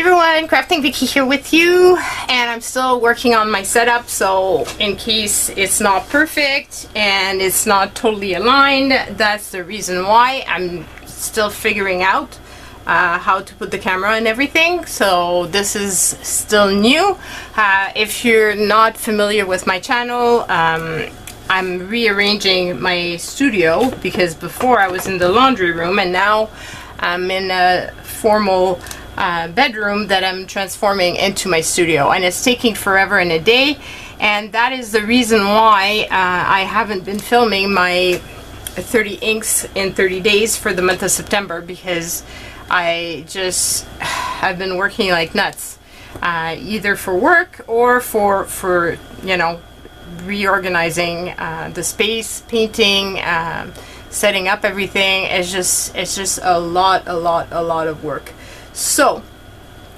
everyone, Crafting Vicky here with you, and I'm still working on my setup, so in case it's not perfect and it's not totally aligned, that's the reason why. I'm still figuring out how to put the camera and everything, so this is still new. If you're not familiar with my channel, I'm rearranging my studio because before I was in the laundry room and now I'm in a formal bedroom that I'm transforming into my studio, and it's taking forever and a day, and that is the reason why I haven't been filming my 30 inks in 30 days for the month of September, because I've been working like nuts, either for work or for you know, reorganizing the space, painting, setting up everything. It's just a lot of work. So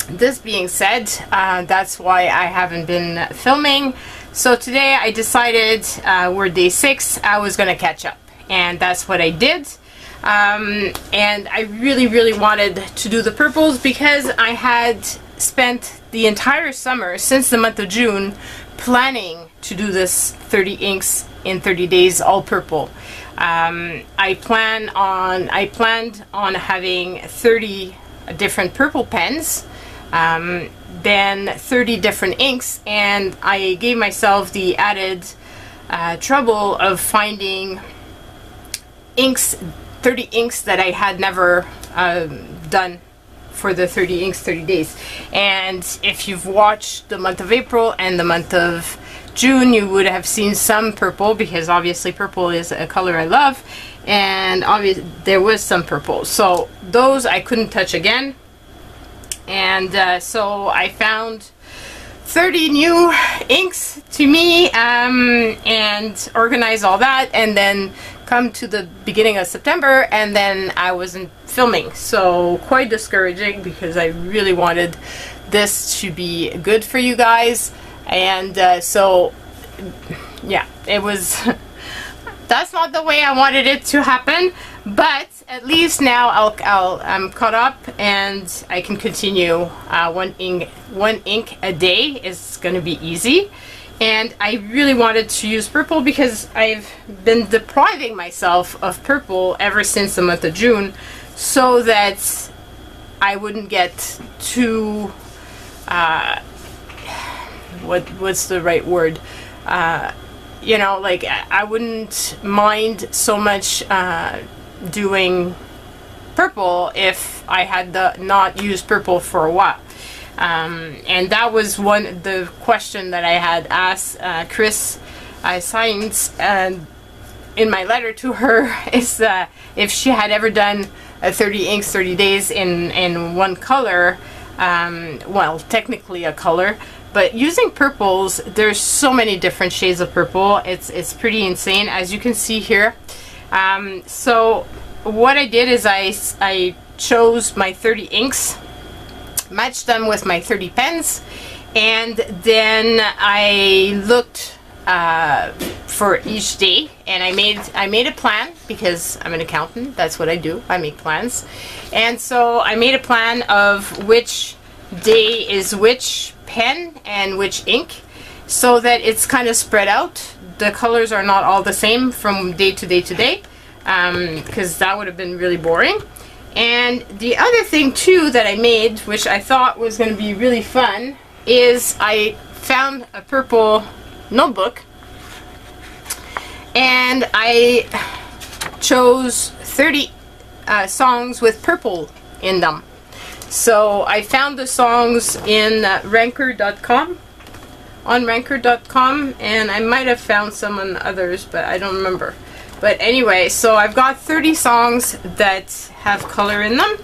this being said, that's why I haven't been filming. So today I decided, we're day 6, I was gonna catch up, and that's what I did. And I really wanted to do the purples because I had spent the entire summer since the month of June planning to do this 30 inks in 30 days, all purple. I planned on having 30 different purple pens, then 30 different inks, and I gave myself the added trouble of finding inks, 30 inks that I had never done for the 30 inks 30 days. And if you've watched the month of April and the month of June, you would have seen some purple, because obviously purple is a color I love, and obviously there was some purple, so those I couldn't touch again. And so I found 30 new inks to me, and organize all that, and then come to the beginning of September and then I wasn't filming. So quite discouraging, because I really wanted this to be good for you guys. And so yeah, it was that's not the way I wanted it to happen, but at least now I'm caught up and I can continue. One ink a day is gonna be easy. And I really wanted to use purple because I've been depriving myself of purple ever since the month of June, so that I wouldn't get too what's the right word, you know, like I wouldn't mind so much doing purple if I had not used purple for a while. And that was the question that I had asked Chris Science, and in my letter to her, is if she had ever done a 30 inks 30 days in one color, well, technically a color, but using purples, there's so many different shades of purple. It's pretty insane, as you can see here. So what I did is I chose my 30 inks, matched them with my 30 pens, and then I looked for each day, and I made a plan, because I'm an accountant. That's what I do, I make plans. And so I made a plan of which day is which pen and which ink, so that it's kind of spread out. The colors are not all the same from day to day to day, because that would have been really boring. And the other thing too that I made, which I thought was going to be really fun, is I found a purple notebook, and I chose 30 songs with purple in them. So I found the songs in Ranker.com, on Ranker.com, and I might have found some on others, but I don't remember. But anyway, so I've got 30 songs that have color in them,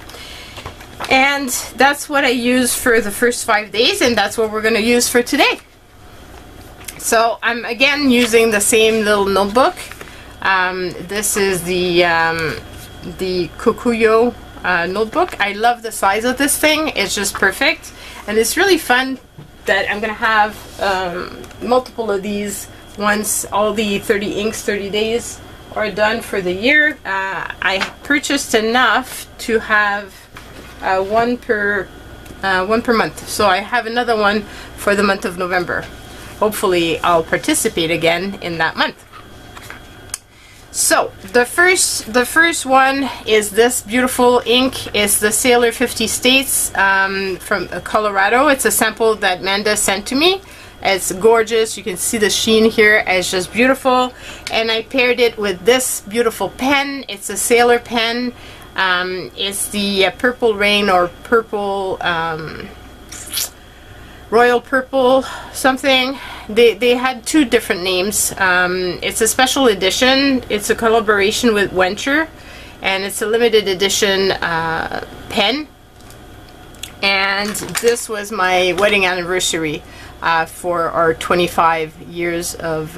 and that's what I use for the first 5 days, and that's what we're going to use for today. So I'm again using the same little notebook. This is the Kontinuum notebook. I love the size of this thing. It's just perfect, and it's really fun that I'm going to have multiple of these once all the 30 inks 30 days are done for the year. I purchased enough to have one per one per month. So I have another one for the month of November. Hopefully I'll participate again in that month. So the first one is this beautiful ink. It's the Sailor 50 States from Colorado. It's a sample that Manda sent to me. It's gorgeous. You can see the sheen here. It's just beautiful. And I paired it with this beautiful pen. It's a Sailor pen. It's the Purple Rain or Purple Royal Purple something. They had two different names. It's a special edition. It's a collaboration with Venture, and it's a limited edition pen. And this was my wedding anniversary for our 25 years of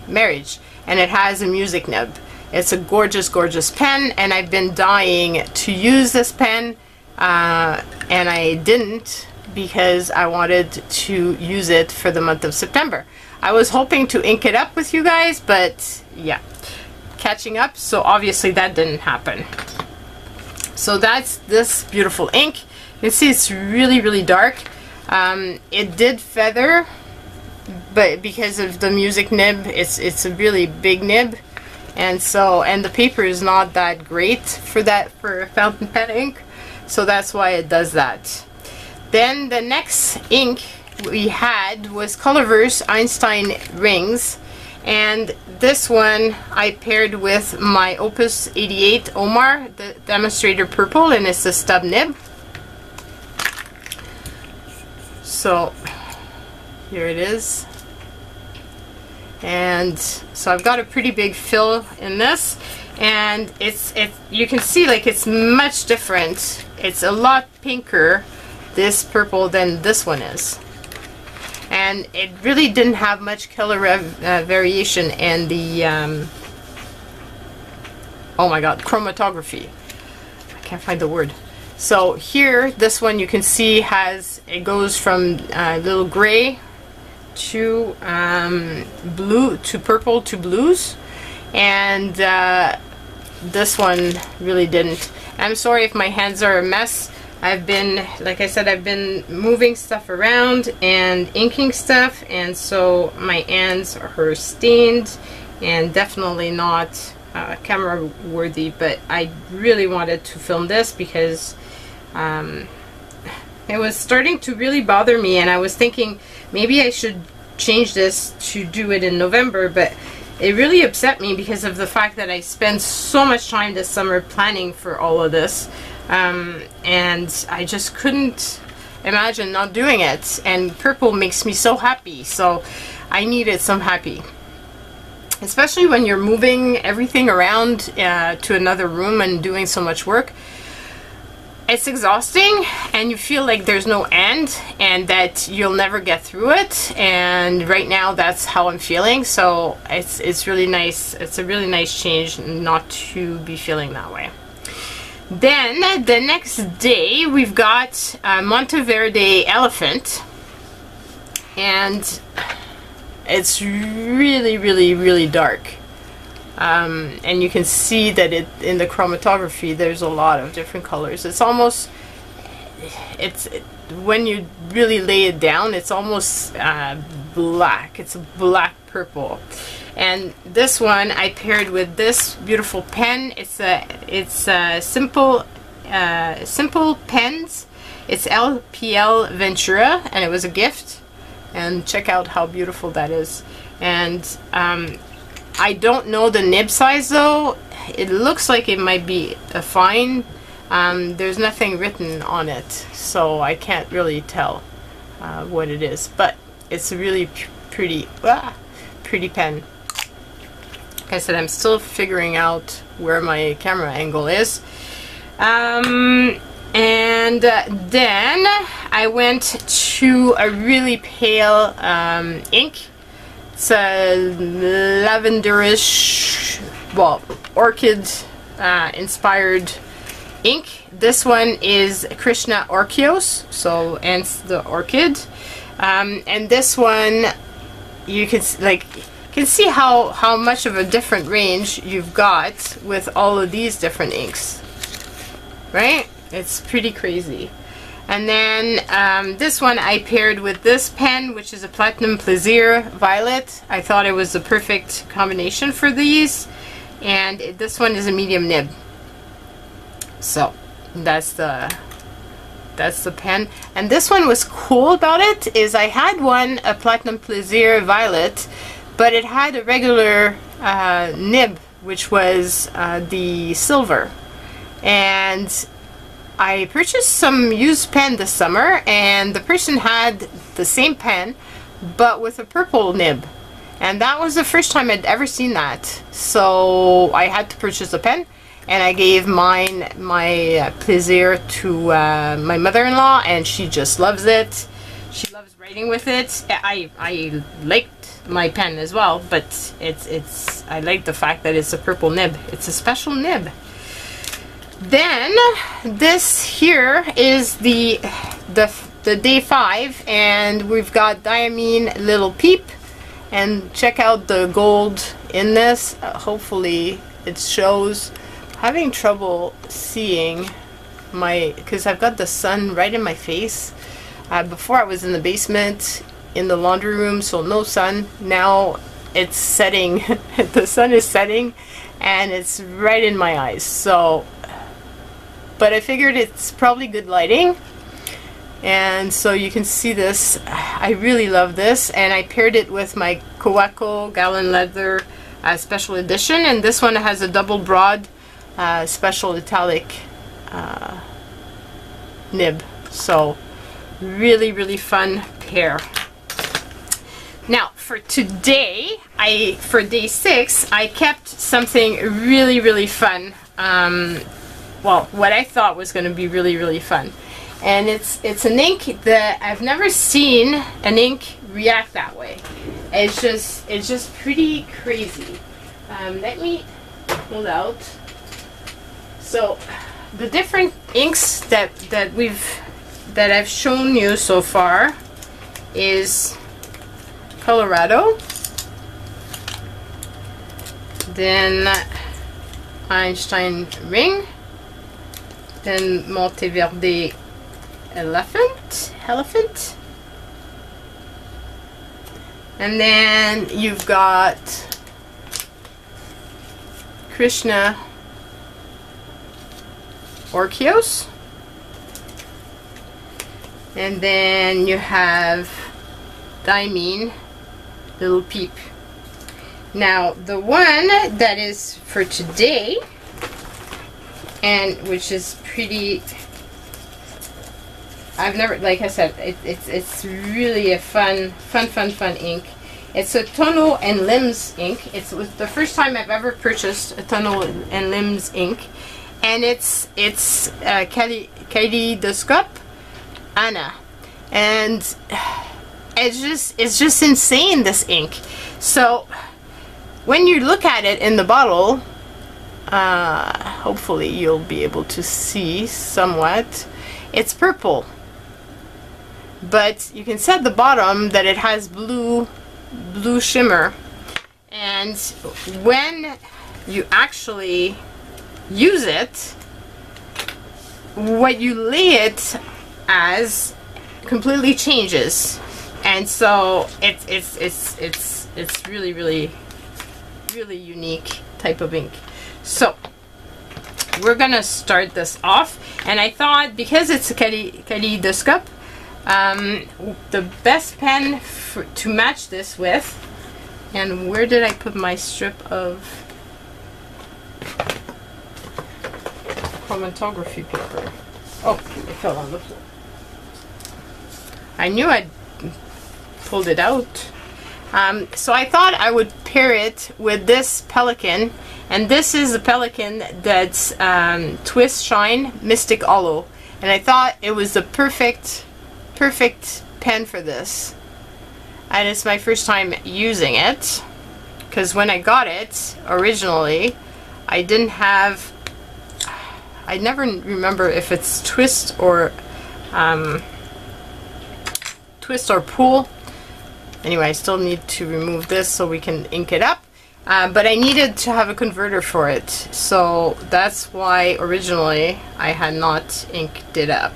marriage, and it has a music nib. It's a gorgeous, gorgeous pen, and I've been dying to use this pen, and I didn't, because I wanted to use it for the month of September. I was hoping to ink it up with you guys, but yeah, catching up, so obviously that didn't happen. So that's this beautiful ink. You can see it's really, really dark. It did feather, but because of the music nib, it's a really big nib, and the paper is not that great for fountain pen ink, so that's why it does that. Then the next ink we had was Colorverse Einstein Rings, and this one I paired with my Opus 88 Omar, the Demonstrator Purple, and it's a stub nib. So here it is, and so I've got a pretty big fill in this, and you can see like it's much different. It's a lot pinker, this purple, than this one is, and it really didn't have much color variation in the oh my god, chromatography. I can't find the word. So here, this one you can see it goes from little gray to blue to purple to blues, and this one really didn't. I'm sorry if my hands are a mess. I've been, like I said, I've been moving stuff around and inking stuff, and so my hands are stained and definitely not camera worthy, but I really wanted to film this because it was starting to really bother me, and I was thinking maybe I should change this to do it in November, but it really upset me because of the fact that I spent so much time this summer planning for all of this, and I just couldn't imagine not doing it, and purple makes me so happy, so I needed some happy. Especially when you're moving everything around to another room and doing so much work. It's exhausting, and you feel like there's no end and that you'll never get through it, and right now that's how I'm feeling, so it's really nice. It's a really nice change not to be feeling that way. Then the next day we've got Monteverde Elephant, and it's really, really, really dark. And you can see that in the chromatography there's a lot of different colors. It's almost, when you really lay it down, it's almost black. It's a black purple. And this one I paired with this beautiful pen. It's simple pens. It's LPL Ventura, and it was a gift. And check out how beautiful that is. And I don't know the nib size though. It looks like it might be a fine. There's nothing written on it, so I can't really tell what it is. But it's a really pretty pen. Like I said, I'm still figuring out where my camera angle is. And then I went to a really pale ink. It's a lavenderish, well, orchid inspired ink. This one is Krishna Orchios, so hence the orchid. And this one, you can see how much of a different range you've got with all of these different inks, right? It's pretty crazy. And then this one I paired with this pen, which is a Platinum Plaisir Violet. I thought it was the perfect combination for these. And this one is a medium nib. So that's the pen. And this one was cool about it is I had one, a Platinum Plaisir Violet, but it had a regular nib, which was the silver. And I purchased some used pen this summer, and the person had the same pen but with a purple nib, and that was the first time I'd ever seen that. So I had to purchase a pen, and I gave my Plaisir to my mother-in-law, and she just loves it. She loves writing with it. I liked my pen as well, but I like the fact that it's a purple nib. It's a special nib. Then this here is the day 5, and we've got Diamine Little Peep, and check out the gold in this. Hopefully it shows. Having trouble seeing because I've got the sun right in my face. Before I was in the basement in the laundry room, so no sun. Now it's setting. The sun is setting and it's right in my eyes. So but I figured it's probably good lighting, and so you can see this. I really love this, and I paired it with my Kawako Gallon Leather Special Edition, and this one has a double broad special italic nib. So really fun pair. Now for today, for day 6, I kept something really fun. Well, what I thought was going to be really fun, and it's an ink that I've never seen an ink react that way. It's just pretty crazy. Let me pull out. So the different inks that I've shown you so far is Colorado, then Einstein Ring, then Monteverde Elephant, and then you've got Krishna Orchios, and then you have Diamine Little Peep. Now the one that is for today, and which is pretty, I've never, like I said, it's really a fun ink. It's a Tonneau and Limbs ink. It was the first time I've ever purchased a Tonneau and Limbs ink, and it's Kaleidoscope Anna, and it's just insane, this ink. So when you look at it in the bottle, hopefully you'll be able to see somewhat. It's purple, but you can see at the bottom that it has blue shimmer, and when you actually use it, what you lay it as completely changes. And so it's really unique type of ink. So we're gonna start this off, and I thought, because it's a Kaleidoscope, the best pen to match this with, and where did I put my strip of chromatography paper? Oh, it fell on the floor. I knew I'd pulled it out. So I thought I would pair it with this Pelikan, and this is a Pelikan that's Twist Shine Mystic Hollow, and I thought it was the perfect pen for this. And it's my first time using it, because when I got it originally, I never remember if it's twist or pull. Anyway, I still need to remove this so we can ink it up, but I needed to have a converter for it, so that's why originally I had not inked it up.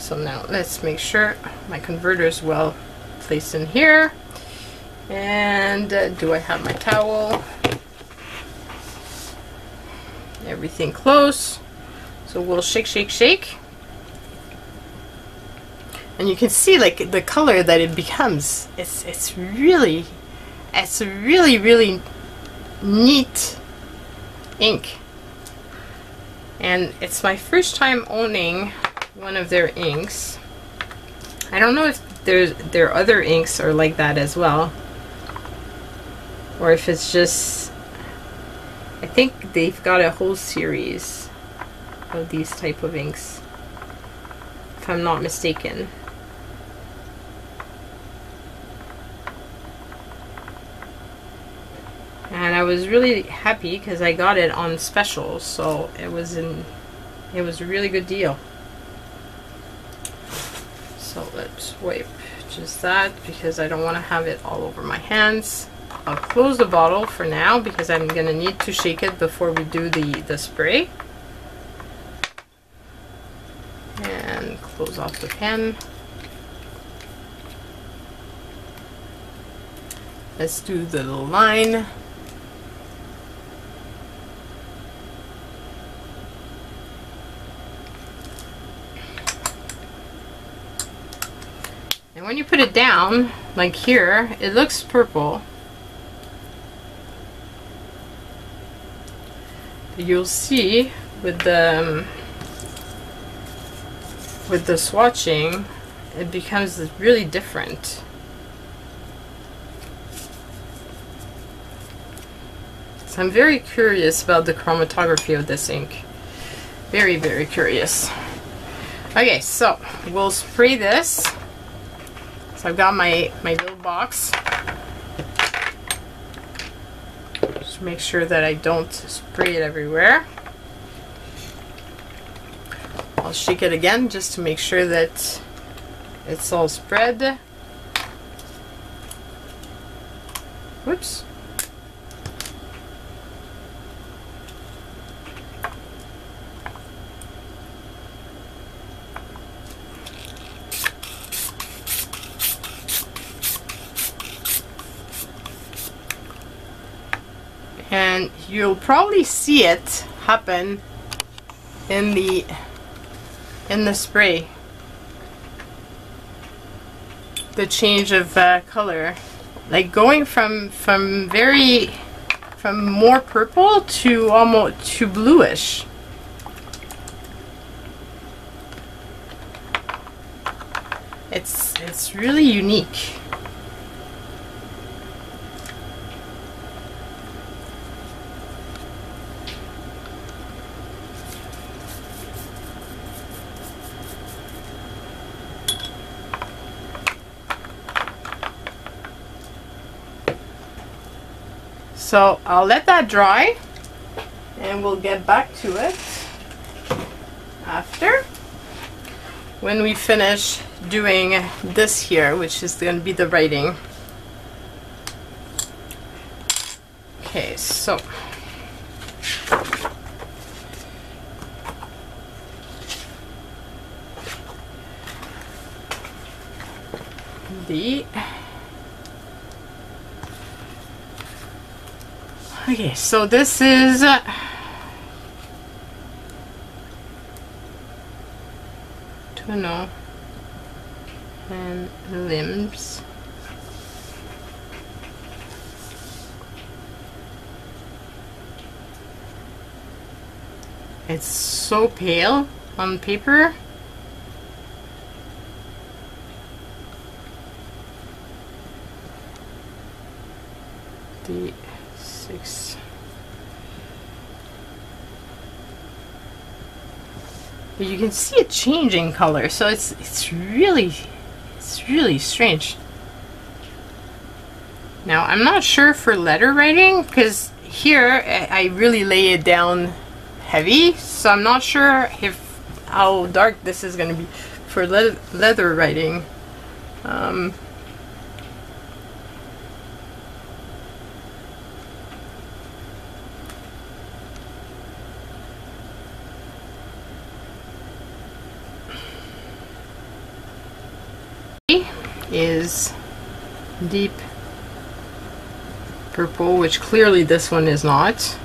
So now let's make sure my converter is well placed in here. And do I have my towel? Everything close. So we'll shake, shake, shake. And you can see like the color that it becomes. It's really really neat ink. And it's my first time owning one of their inks. I don't know if their other inks are like that as well, or if it's just, I think they've got a whole series of these type of inks, if I'm not mistaken. And I was really happy because I got it on special, so it was a really good deal. So let's wipe just that because I don't want to have it all over my hands. I'll close the bottle for now because I'm gonna need to shake it before we do the spray. And close off the pen. Let's do the little line. And when you put it down, like here, it looks purple. You'll see with the swatching, it becomes really different. So I'm very curious about the chromatography of this ink. Very, very curious. Okay, so we'll spray this. So I've got my little box. Just make sure that I don't spray it everywhere. I'll shake it again just to make sure that it's all spread. Whoops. And you'll probably see it happen in the spray, the change of color, like going from more purple to almost to bluish. It's really unique. So I'll let that dry and we'll get back to it after, when we finish doing this here, which is going to be the writing. Okay, so okay, so this is Tuno and limbs. It's so pale on paper. D6. But you can see it changing color, so it's really strange. Now I'm not sure for letter writing, because here I really lay it down heavy, so I'm not sure how dark this is going to be for leather writing. is deep purple, which clearly this one is not,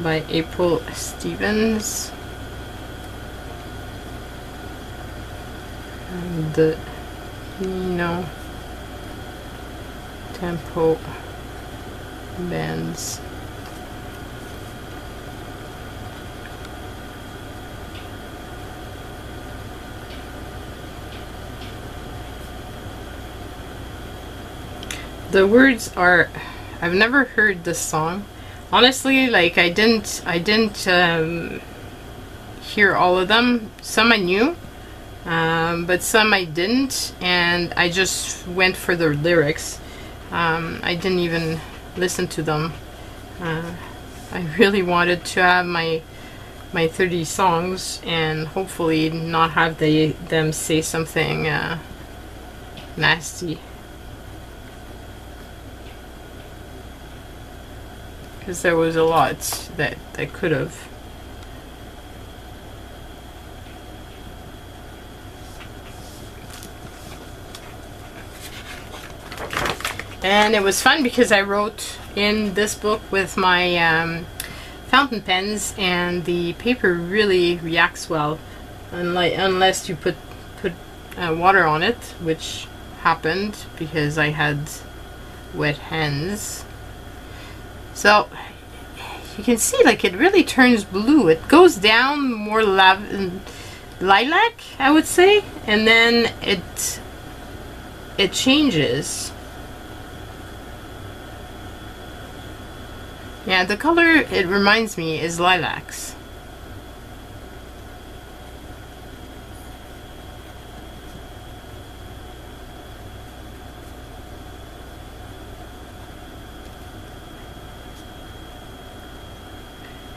by April Stevens. And the tempo bends. The words are, I've never heard this song. Honestly, like I didn't hear all of them. Some I knew, but some I didn't, and I just went for the lyrics. I didn't even listen to them. I really wanted to have my 30 songs and hopefully not have them say something nasty. Because there was a lot that I could have. And it was fun because I wrote in this book with my fountain pens, and the paper really reacts well, unless you put water on it, which happened because I had wet hands. So you can see, like, it really turns blue. It goes down more lilac, I would say, and then it changes. Yeah, the color it reminds me is lilacs.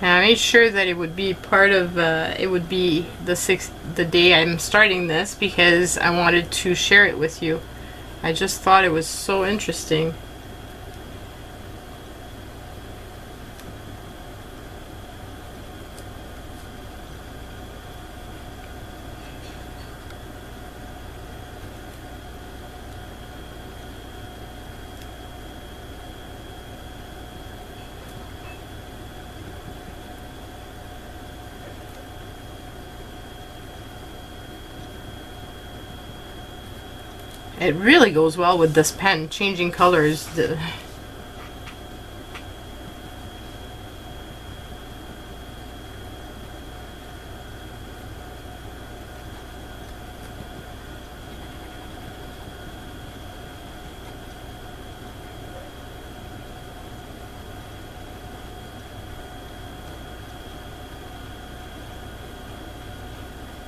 And I made sure that it would be part of, it would be the day I'm starting this, because I wanted to share it with you. I just thought it was so interesting. It really goes well with this pen, changing colors.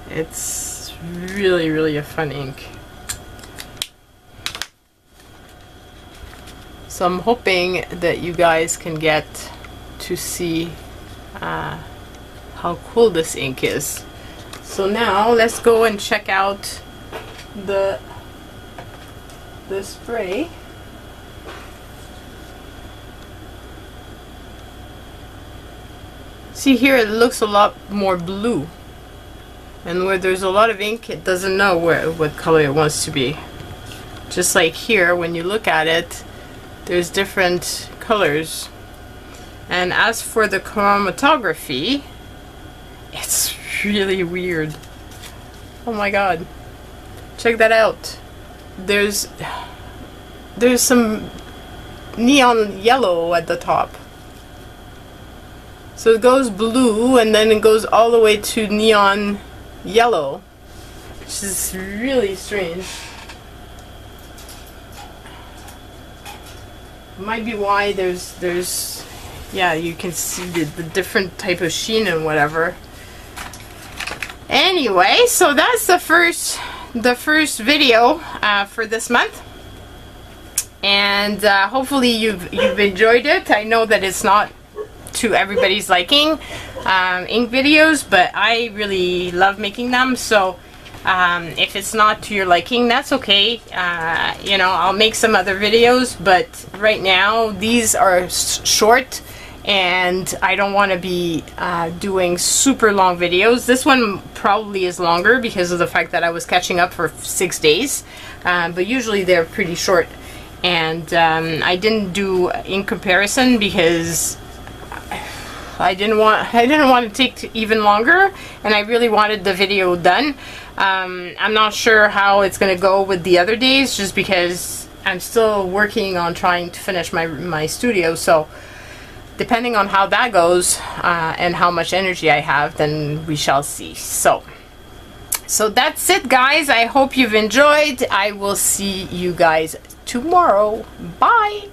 It's really, really a fun ink. So I'm hoping that you guys can get to see how cool this ink is. So now let's go and check out the spray. See here, it looks a lot more blue, and where there's a lot of ink, it doesn't know what color it wants to be. Just like here, when you look at it, there's different colors. And as for the chromatography, it's really weird. Oh my god, check that out. There's some neon yellow at the top. So it goes blue and then it goes all the way to neon yellow, which is really strange. Might be why there's yeah, you can see the different type of sheen and whatever. Anyway, so that's the first video for this month, and hopefully you've enjoyed it. I know that it's not to everybody's liking, ink videos, but I really love making them. So if it's not to your liking, that's okay. You know, I'll make some other videos, but right now these are short and I don't want to be doing super long videos. This one probably is longer because of the fact that I was catching up for 6 days, but usually they're pretty short. And I didn't do in comparison because I didn't want to take even longer, and I really wanted the video done. I'm not sure how it's going to go with the other days, just because I'm still working on trying to finish my studio. So depending on how that goes and how much energy I have, then we shall see. So that's it, guys. I hope you've enjoyed. I will see you guys tomorrow. Bye.